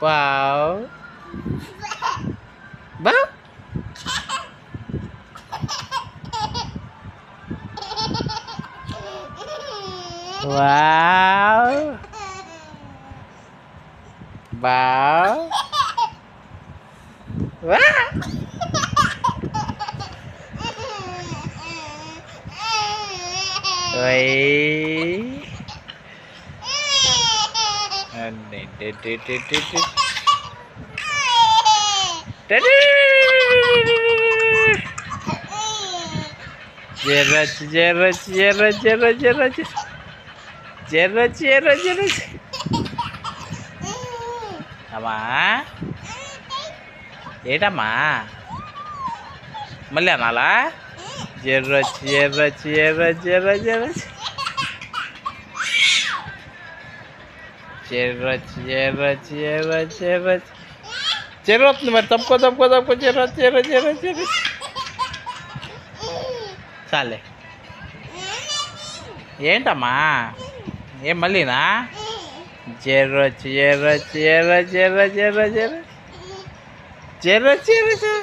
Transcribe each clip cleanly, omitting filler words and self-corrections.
Wow. Wow. Wow. Wow. Wow. Oi. Jerat, jerat, jerat, jerat, jerat, jerat, jerat, jerat. అమ్మా ఏటమ్మా మళ్ళీ అనాలా జర్రొచ్చి జర్రొచ్చి జర్రొచ్చి జర్రొచ్చి జర్రొచ్చి జర్రొచ్చి జర్రొచ్చి జర్రొచ్చి జర్రొస్తుంది మరి తప్పుకో తప్పుకో తప్పుకో జర్రొచ్చి జర్రొచ్చి జర్రొచ్చి జర్రొచ్చి చాలే ఏంటమ్మా ఏం మళ్ళీనా జర్రొచ్చి జర్రొచ్చి జర్రొచ్చి జర్రొచ్చి జర్రొచ్చి జర్రొచ్చి జర్రొచ్చి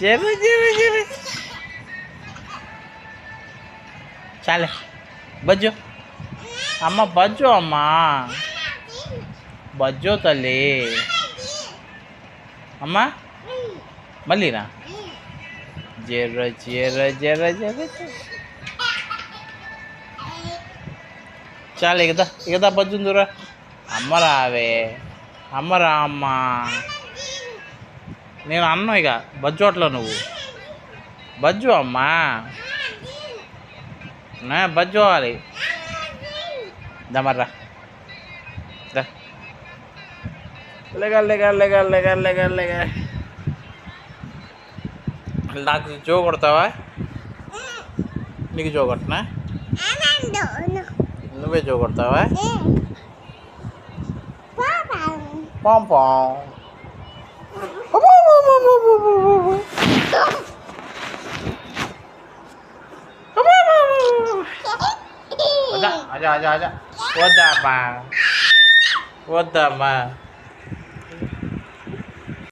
జర్ర జర్ర జర్ర చాలే బజ్జో అమ్మ బజ్జో అమ్మా బజ్జో తల్లి అమ్మా మళ్ళీనా జర్ర జర్ర జర్ర జర్ర చాలు ఇకదా బజ్జుందురా అమ్మ రావే అమ్మ రా అమ్మ నేను అన్నా ఇక బజ్జోట్లో నువ్వు బజ్జు అమ్మా బజ్జు అవ్వాలి దమర్రా లేగా లేగా లేగా లేగా లేగా లేగా నాకు జో కొడతావా నీకు జో కొట్టనా నువ్వే జో కొడతావా పాం పాం आजा आजा आजा आजा वद्दाम्मा